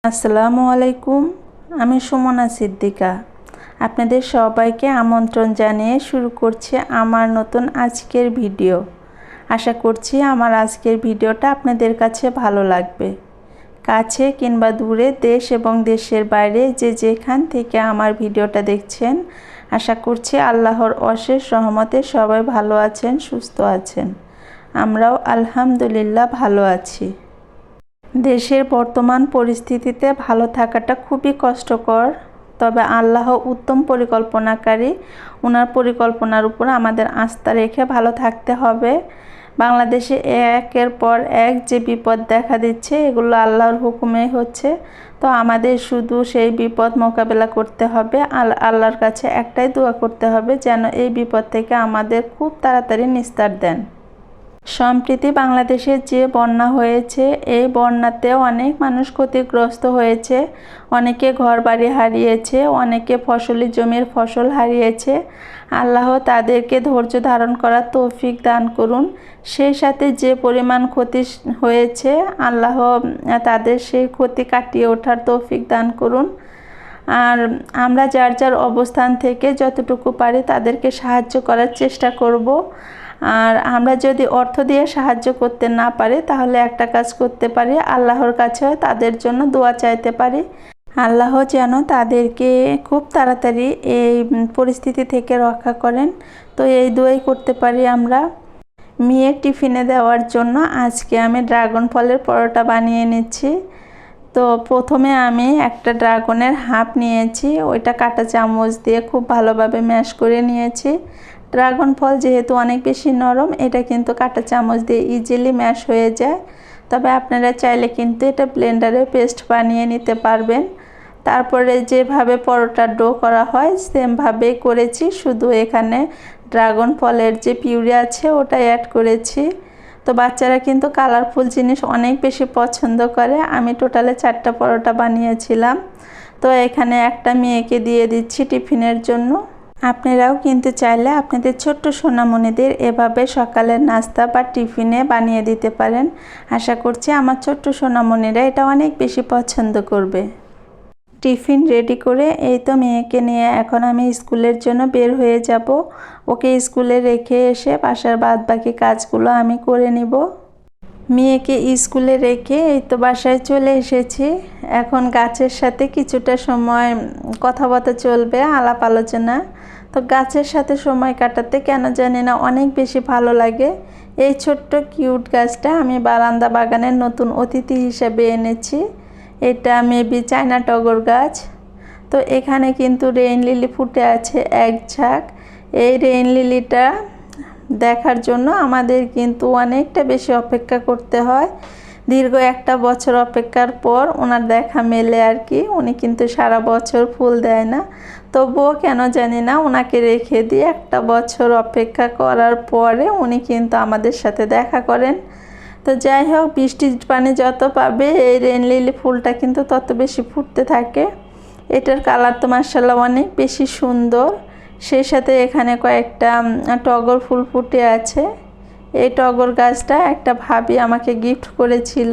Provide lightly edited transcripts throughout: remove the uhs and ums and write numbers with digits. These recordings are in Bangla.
আসসালামু আলাইকুম। আমি সুমনা সিদ্দিকা। আপনাদের সবাইকে আমন্ত্রণ জানিয়ে শুরু করছি আমার নতুন আজকের ভিডিও। আশা করছি আমার আজকের ভিডিওটা আপনাদের কাছে ভালো লাগবে। কাছে কিংবা দূরে, দেশ এবং দেশের বাইরে যে যেখান থেকে আমার ভিডিওটা দেখছেন, আশা করছি আল্লাহর অশেষ রহমতে সবাই ভালো আছেন, সুস্থ আছেন। আমরাও আলহামদুলিল্লাহ ভালো আছি। দেশের বর্তমান পরিস্থিতিতে ভালো থাকাটা খুবই কষ্টকর, তবে আল্লাহ উত্তম পরিকল্পনাকারী। ওনার পরিকল্পনার উপর আমাদের আস্থা রেখে ভালো থাকতে হবে। বাংলাদেশে একের পর এক যে বিপদ দেখা দিচ্ছে, এগুলো আল্লাহর হুকুমে হচ্ছে। তো আমাদের শুধু সেই বিপদ মোকাবেলা করতে হবে। আল্লাহর কাছে একটাই দোয়া করতে হবে, যেন এই বিপদ থেকে আমাদের খুব তাড়াতাড়ি নিস্তার দেন। সম্প্রতি বাংলাদেশে যে বন্যা হয়েছে, এই বন্যাতে অনেক মানুষ ক্ষতিগ্রস্ত হয়েছে। অনেকে ঘরবাড়ি হারিয়েছে, অনেকে ফসলি জমির ফসল হারিয়েছে। আল্লাহ তাদেরকে ধৈর্য ধারণ করার তৌফিক দান করুন। সেই সাথে যে পরিমাণ ক্ষতি হয়েছে, আল্লাহ তাদের সেই ক্ষতি কাটিয়ে ওঠার তৌফিক দান করুন। আর আমরা যার যার অবস্থান থেকে যতটুকু পারি তাদেরকে সাহায্য করার চেষ্টা করব। আর আমরা যদি অর্থ দিয়ে সাহায্য করতে না পারি, তাহলে একটা কাজ করতে পারি, আল্লাহর কাছে তাদের জন্য দোয়া চাইতে পারি। আল্লাহ যেন তাদেরকে খুব তাড়াতাড়ি এই পরিস্থিতি থেকে রক্ষা করেন। তো এই দোয়াই করতে পারি আমরা। মেয়ের টিফিনে দেওয়ার জন্য আজকে আমি ড্রাগন ফলের পরোটা বানিয়ে নিচ্ছি। তো প্রথমে আমি একটা ড্রাগনের হাফ নিয়েছি, ওইটা কাঁটা চামচ দিয়ে খুব ভালোভাবে ম্যাশ করে নিয়েছি। ড্রাগন ফল যেহেতু অনেক বেশি নরম, এটা কিন্তু কাঁটা চামচ দিয়ে ইজিলি ম্যাশ হয়ে যায়। তবে আপনারা চাইলে কিন্তু এটা ব্লেন্ডারে পেস্ট বানিয়ে নিতে পারবেন। তারপরে যেভাবে পরোটার ডো করা হয় সেমভাবেই করেছি, শুধু এখানে ড্রাগন ফলের যে পিউরি আছে ওটা অ্যাড করেছি। তো বাচ্চারা কিন্তু কালারফুল জিনিস অনেক বেশি পছন্দ করে। আমি টোটালে 4টা পরোটা বানিয়েছিলাম। তো এখানে একটা মেয়েকে দিয়ে দিচ্ছি টিফিনের জন্য। আপনারাও কিন্তু চাইলে আপনাদের ছোট্ট সোনামণিদের এভাবে সকালের নাস্তা বা টিফিনে বানিয়ে দিতে পারেন। আশা করছি আমার ছোট্ট সোনামণিরা এটা অনেক বেশি পছন্দ করবে। টিফিন রেডি করে এই তো মেয়েকে নিয়ে এখন আমি স্কুলের জন্য বের হয়ে যাব। ওকে স্কুলে রেখে এসে বাসার বাদ বাকি কাজগুলো আমি করে নিব। মেয়েকে স্কুলে রেখে এই তো বাসায় চলে এসেছি। এখন গাছের সাথে কিছুটা সময় কথাবার্তা চলবে, আলাপ আলোচনা। তো গাছের সাথে সময় কাটাতে কেন জানি না অনেক বেশি ভালো লাগে। এই ছোট্ট কিউট গাছটা আমি বারান্দা বাগানের নতুন অতিথি হিসেবে এনেছি। এটা মেবি চায়না টগর গাছ। তো এখানে কিন্তু রেইন লিলি ফুটে আছে এক ঝাঁক। এই রেইন লিলিটা দেখার জন্য আমাদের কিন্তু অনেকটা বেশি অপেক্ষা করতে হয়। দীর্ঘ একটা বছর অপেক্ষার পর ওনার দেখা মেলে আর কি। উনি কিন্তু সারা বছর ফুল দেয় না, তবুও কেন জানি না ওনাকে রেখে দিয়ে একটা বছর অপেক্ষা করার পরে উনি কিন্তু আমাদের সাথে দেখা করেন। তো যাই হোক, বৃষ্টির পানি যত পাবে এই রেইন লিলি ফুলটা কিন্তু তত বেশি ফুটতে থাকে। এটার কালার তো মাশাআল্লাহ অনেক বেশি সুন্দর। সেই সাথে এখানে কয়েকটা টগর ফুল ফুটে আছে। এই টগর গাছটা একটা ভাবি আমাকে গিফট করেছিল।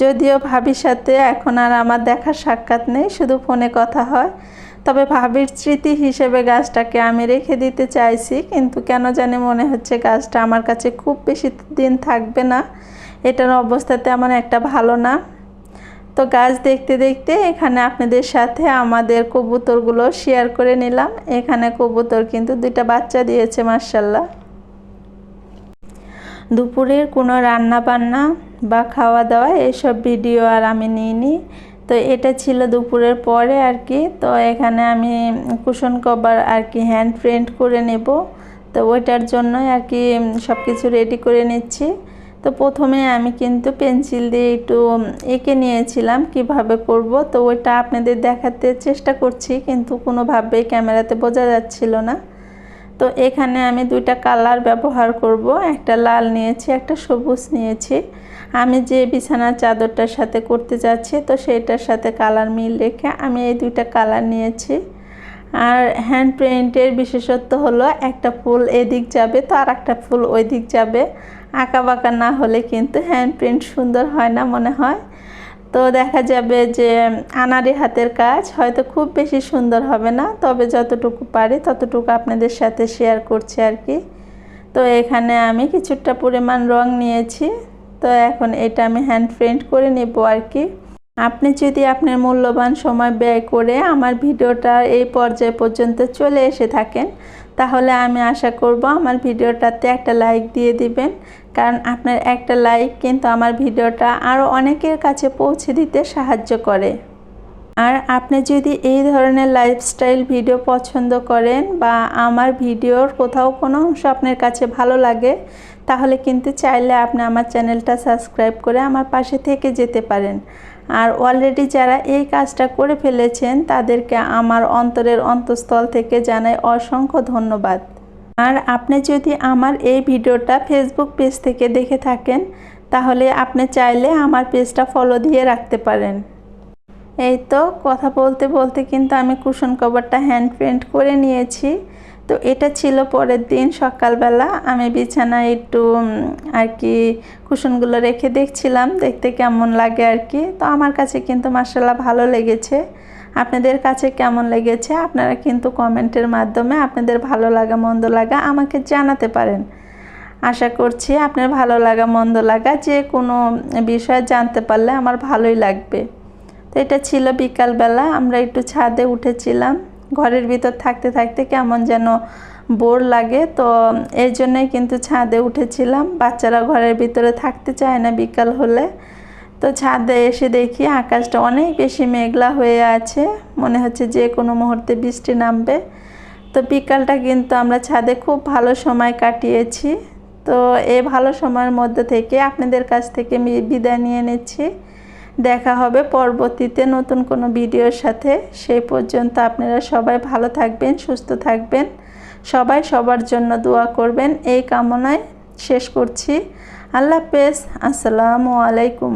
যদিও ভাবির সাথে এখন আর আমার দেখা সাক্ষাৎ নেই, শুধু ফোনে কথা হয়। তবে ভাবির স্মৃতি হিসেবে গাছটাকে আমি রেখে দিতে চাইছি, কিন্তু কেন জানি মনে হচ্ছে গাছটা আমার কাছে খুব বেশি দিন থাকবে না। এটার অবস্থা তেমন একটা ভালো না। তো গাছ দেখতে দেখতে এখানে আপনাদের সাথে আমাদের কবুতরগুলো শেয়ার করে নিলাম। এখানে কবুতর কিন্তু 2টা বাচ্চা দিয়েছে মাশাআল্লাহ। দুপুরের কোনো রান্না বান্না বা খাওয়া দাওয়া এসব ভিডিও আর আমি নিইনি। তো এটা ছিল দুপুরের পরে আর কি। তো এখানে আমি কুশন কভার আর কি হ্যান্ড প্রিন্ট করে নেব। তো ওইটার জন্যই আর কি সব কিছু রেডি করে নিচ্ছি। তো প্রথমে আমি কিন্তু পেন্সিল দিয়ে একটু এঁকে নিয়েছিলাম কিভাবে করব। তো ওইটা আপনাদের দেখাতে চেষ্টা করছি, কিন্তু কোনোভাবেই ক্যামেরাতে বোঝা যাচ্ছিল না। তো এখানে আমি 2টা কালার ব্যবহার করব। একটা লাল নিয়েছি, একটা সবুজ নিয়েছি। আমি যে বিছানার চাদরটার সাথে করতে যাচ্ছি, তো সেইটার সাথে কালার মিল রেখে আমি এই 2টা কালার নিয়েছি। আর হ্যান্ড প্রিন্টের বিশেষত্ব হলো একটা ফুল এদিক যাবে তো আর একটা ফুল ওই দিক যাবে। আঁকা বাঁকা না হলে কিন্তু হ্যান্ড প্রিন্ট সুন্দর হয় না মনে হয়। তো দেখা যাবে যে আনাড়ি হাতের কাজ হয়তো খুব বেশি সুন্দর হবে না, তবে যতটুকু পারি ততটুকু আপনাদের সাথে শেয়ার করছি আর কি। তো এখানে আমি কিছুটা পরিমাণ রং নিয়েছি, তো এখন এটা আমি হ্যান্ড পেইন্ট করে নেব আর কি। আপনি যদি আপনার মূল্যবান সময় ব্যয় করে আমার ভিডিওটা এই পর্যায় পর্যন্ত চলে এসে থাকেন, তাহলে আমি আশা করব আমার ভিডিওটাতে একটা লাইক দিয়ে দিবেন, কারণ আপনার একটা লাইক কিন্তু আমার ভিডিওটা আরও অনেকের কাছে পৌঁছে দিতে সাহায্য করে। আর আপনি যদি এই ধরনের লাইফস্টাইল ভিডিও পছন্দ করেন বা আমার ভিডিওর কোথাও কোনো অংশ আপনার কাছে ভালো লাগে, তাহলে কিন্তু চাইলে আপনি আমার চ্যানেলটা সাবস্ক্রাইব করে আমার পাশে থেকে যেতে পারেন। আর অলরেডি যারা এই কাজটা করে ফেলেছেন তাদেরকে আমার অন্তরের অন্তঃস্থল থেকে জানাই অসংখ্য ধন্যবাদ। আর আপনি যদি আমার এই ভিডিওটা ফেসবুক পেজ থেকে দেখে থাকেন, তাহলে আপনি চাইলে আমার পেজটা ফলো দিয়ে রাখতে পারেন। এই তো কথা বলতে বলতে কিন্তু আমি কুশন কভারটা হ্যান্ড পেইন্ট করে নিয়েছি। তো এটা ছিল পরের দিন সকালবেলা, আমি বিছানায় একটু আর কি কুশনগুলো রেখে দেখছিলাম দেখতে কেমন লাগে আর কি। তো আমার কাছে কিন্তু মাশাআল্লাহ ভালো লেগেছে। আপনাদের কাছে কেমন লেগেছে আপনারা কিন্তু কমেন্টের মাধ্যমে আপনাদের ভালো লাগা মন্দ লাগা আমাকে জানাতে পারেন। আশা করছি আপনার ভালো লাগা মন্দ লাগা যে কোনো বিষয় জানতে পারলে আমার ভালোই লাগবে। তো এটা ছিল বিকালবেলা, আমরা একটু ছাদে উঠেছিলাম। ঘরের ভিতর থাকতে থাকতে কেমন যেন বোর লাগে, তো এই জন্যই কিন্তু ছাদে উঠেছিলাম। বাচ্চারা ঘরের ভিতরে থাকতে চায় না বিকাল হলে। তো ছাদে এসে দেখি আকাশটা অনেক বেশি মেঘলা হয়ে আছে, মনে হচ্ছে যে কোনো মুহূর্তে বৃষ্টি নামবে। তো বিকালটা কিন্তু আমরা ছাদে খুব ভালো সময় কাটিয়েছি। তো এই ভালো সময়ের মধ্যে থেকে আপনাদের কাছ থেকে বিদায় নিয়ে নিচ্ছি। দেখা হবে পরবর্তীতে নতুন কোনো ভিডিওর সাথে। সেই পর্যন্ত আপনারা সবাই ভালো থাকবেন, সুস্থ থাকবেন, সবাই সবার জন্য দোয়া করবেন এই কামনায় শেষ করছি। আল্লাহ হাফেজ, আসসালামু আলাইকুম।